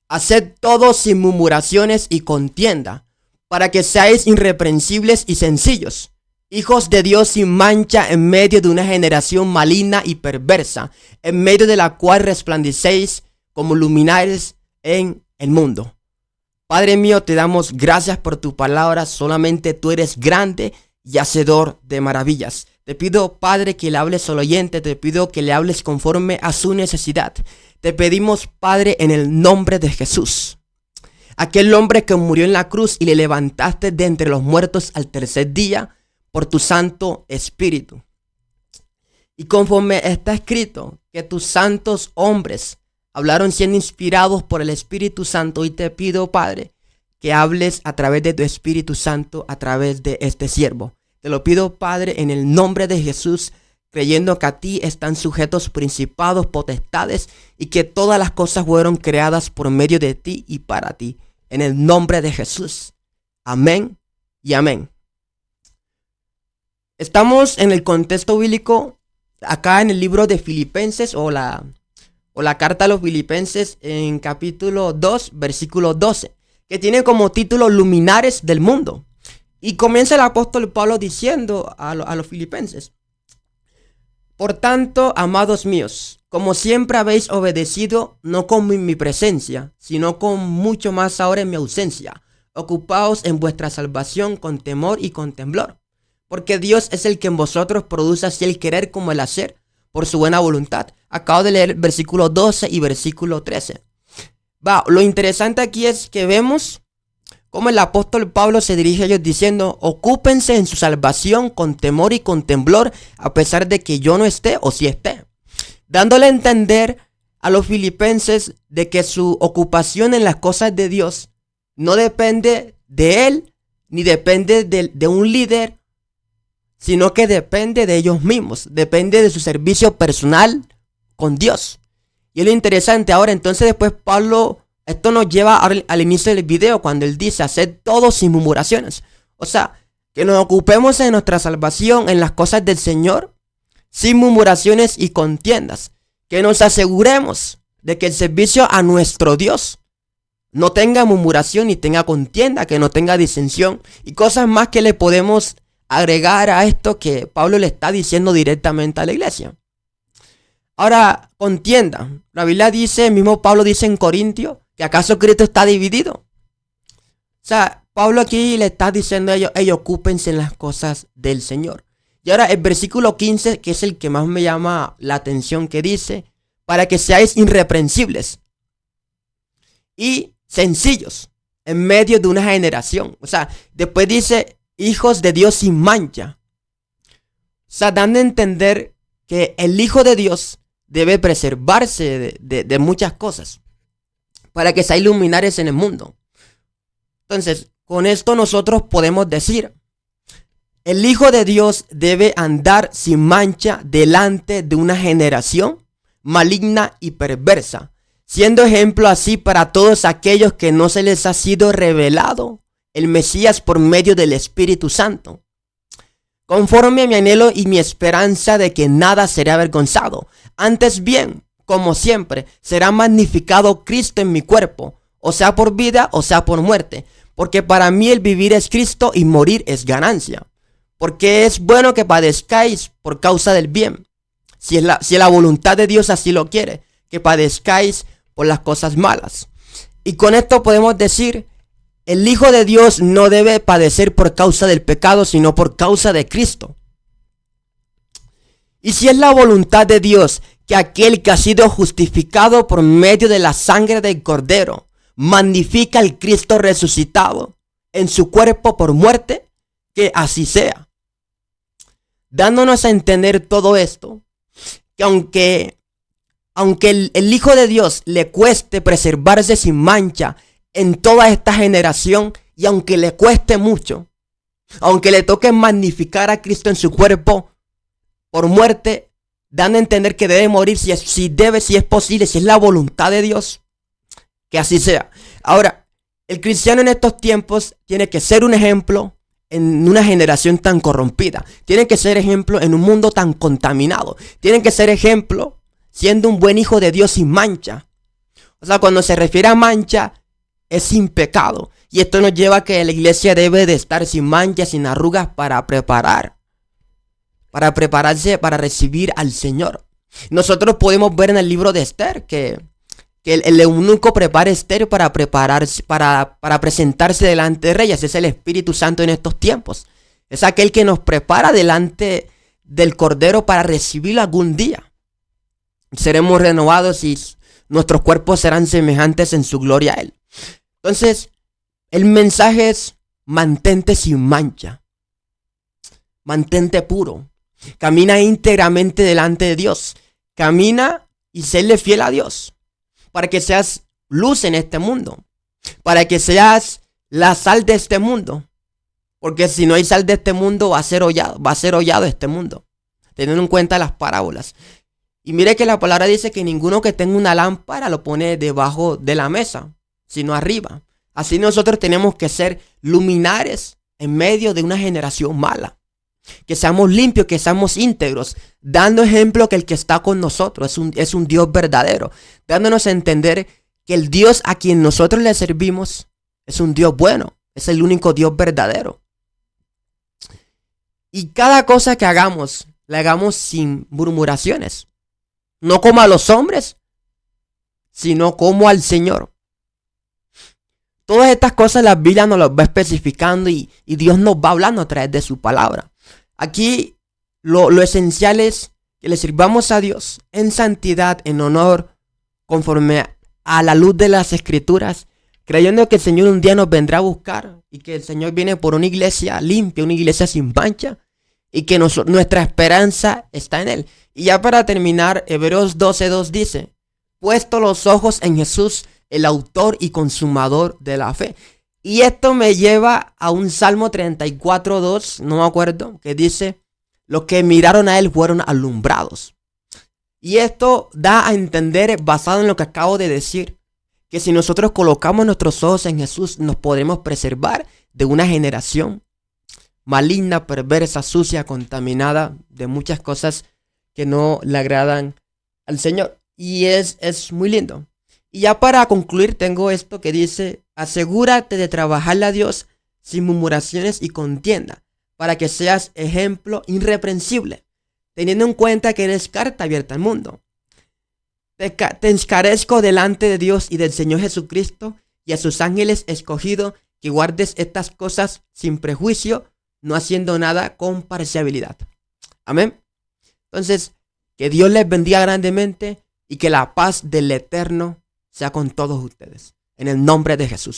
Haced todo sin murmuraciones y contienda, para que seáis irreprensibles y sencillos, hijos de Dios sin mancha en medio de una generación maligna y perversa, en medio de la cual resplandecéis como luminares en el mundo. Padre mío, te damos gracias por tu palabra. Solamente tú eres grande y hacedor de maravillas. Te pido, Padre, que le hables al oyente. Te pido que le hables conforme a su necesidad. Te pedimos, Padre, en el nombre de Jesús, aquel hombre que murió en la cruz y le levantaste de entre los muertos al tercer día por tu Santo Espíritu. Y conforme está escrito que tus santos hombres hablaron siendo inspirados por el Espíritu Santo, y te pido, Padre, que hables a través de tu Espíritu Santo, a través de este siervo. Te lo pido, Padre, en el nombre de Jesús, creyendo que a ti están sujetos principados, potestades, y que todas las cosas fueron creadas por medio de ti y para ti. En el nombre de Jesús. Amén y amén. Estamos en el contexto bíblico, acá en el libro de Filipenses, o la carta a los Filipenses, en capítulo 2, versículo 12, que tiene como título Luminares del mundo. Y comienza el apóstol Pablo diciendo a los filipenses: por tanto, amados míos, como siempre habéis obedecido, no con mi presencia, sino con mucho más ahora en mi ausencia, ocupaos en vuestra salvación con temor y con temblor, porque Dios es el que en vosotros produce así el querer como el hacer, por su buena voluntad. Acabo de leer versículo 12 y versículo 13. Lo interesante aquí es que vemos cómo el apóstol Pablo se dirige a ellos diciendo: ocúpense en su salvación con temor y con temblor, a pesar de que yo no esté o si esté. Dándole a entender a los filipenses de que su ocupación en las cosas de Dios no depende de él, ni depende de un líder, sino que depende de ellos mismos, depende de su servicio personal con Dios. Y es lo interesante. Ahora, entonces, después Pablo, esto nos lleva al inicio del video, cuando él dice: haced todo sin murmuraciones. O sea, que nos ocupemos en nuestra salvación, en las cosas del Señor, sin murmuraciones y contiendas. Que nos aseguremos de que el servicio a nuestro Dios no tenga murmuración ni tenga contienda, que no tenga disensión y cosas más que le podemos agregar a esto que Pablo le está diciendo directamente a la iglesia. Ahora, contienda. La Biblia dice, mismo Pablo dice en Corintios, que acaso Cristo está dividido. O sea, Pablo aquí le está diciendo a ellos: ocúpense en las cosas del Señor. Y ahora el versículo 15, que es el que más me llama la atención, que dice: para que seáis irreprensibles y sencillos en medio de una generación. O sea, después dice: hijos de Dios sin mancha. O sea, dando a entender que el Hijo de Dios debe preservarse de muchas cosas, para que seáis luminares en el mundo. Entonces, con esto nosotros podemos decir: el Hijo de Dios debe andar sin mancha delante de una generación maligna y perversa, siendo ejemplo así para todos aquellos que no se les ha sido revelado el Mesías por medio del Espíritu Santo, conforme a mi anhelo y mi esperanza de que nada será avergonzado. Antes bien, como siempre, será magnificado Cristo en mi cuerpo, o sea por vida o sea por muerte, porque para mí el vivir es Cristo y morir es ganancia. Porque es bueno que padezcáis por causa del bien, si la voluntad de Dios así lo quiere, que padezcáis por las cosas malas. Y con esto podemos decir: el Hijo de Dios no debe padecer por causa del pecado, sino por causa de Cristo. Y si es la voluntad de Dios que aquel que ha sido justificado por medio de la sangre del Cordero magnifica al Cristo resucitado en su cuerpo por muerte, que así sea. Dándonos a entender todo esto, que aunque el Hijo de Dios le cueste preservarse sin mancha en toda esta generación, y aunque le cueste mucho, aunque le toque magnificar a Cristo en su cuerpo por muerte, dando a entender que debe morir si es posible, si es la voluntad de Dios, que así sea. Ahora, el cristiano en estos tiempos tiene que ser un ejemplo en una generación tan corrompida. Tiene que ser ejemplo en un mundo tan contaminado. Tiene que ser ejemplo siendo un buen hijo de Dios sin mancha. O sea, cuando se refiere a mancha, es sin pecado. Y esto nos lleva a que la iglesia debe de estar sin mancha, sin arrugas para prepararse para recibir al Señor. Nosotros podemos ver en el libro de Esther que el eunuco prepara a Esther para prepararse, para presentarse delante de reyes. Es el Espíritu Santo en estos tiempos. Es aquel que nos prepara delante del Cordero para recibirlo algún día. Seremos renovados y nuestros cuerpos serán semejantes en su gloria a Él. Entonces, el mensaje es: mantente sin mancha, mantente puro, camina íntegramente delante de Dios, camina y séle fiel a Dios, para que seas luz en este mundo, para que seas la sal de este mundo, porque si no hay sal de este mundo va a ser hollado este mundo, teniendo en cuenta las parábolas. Y mire que la palabra dice que ninguno que tenga una lámpara lo pone debajo de la mesa, sino arriba. Así nosotros tenemos que ser luminares en medio de una generación mala. Que seamos limpios, que seamos íntegros, dando ejemplo que el que está con nosotros es un Dios verdadero, dándonos a entender que el Dios a quien nosotros le servimos es un Dios bueno, es el único Dios verdadero. Y cada cosa que hagamos, la hagamos sin murmuraciones, no como a los hombres, sino como al Señor. Todas estas cosas la Biblia nos las va especificando y Dios nos va hablando a través de su palabra. Aquí lo esencial es que le sirvamos a Dios en santidad, en honor, conforme a la luz de las Escrituras, creyendo que el Señor un día nos vendrá a buscar y que el Señor viene por una iglesia limpia, una iglesia sin mancha, y que nuestra esperanza está en Él. Y ya para terminar, Hebreos 12:2 dice: puesto los ojos en Jesús, el autor y consumador de la fe. Y esto me lleva a un Salmo 34:2, no me acuerdo, que dice: los que miraron a Él fueron alumbrados. Y esto da a entender, basado en lo que acabo de decir, que si nosotros colocamos nuestros ojos en Jesús, nos podremos preservar de una generación maligna, perversa, sucia, contaminada, de muchas cosas que no le agradan al Señor. Y es muy lindo. Y ya para concluir tengo esto que dice: asegúrate de trabajarle a Dios sin murmuraciones y contienda, para que seas ejemplo irreprensible, teniendo en cuenta que eres carta abierta al mundo. Te encarezco delante de Dios y del Señor Jesucristo y a sus ángeles escogidos, que guardes estas cosas sin prejuicio, no haciendo nada con parcialidad. Amén. Entonces, que Dios les bendiga grandemente y que la paz del Eterno sea con todos ustedes. En el nombre de Jesús.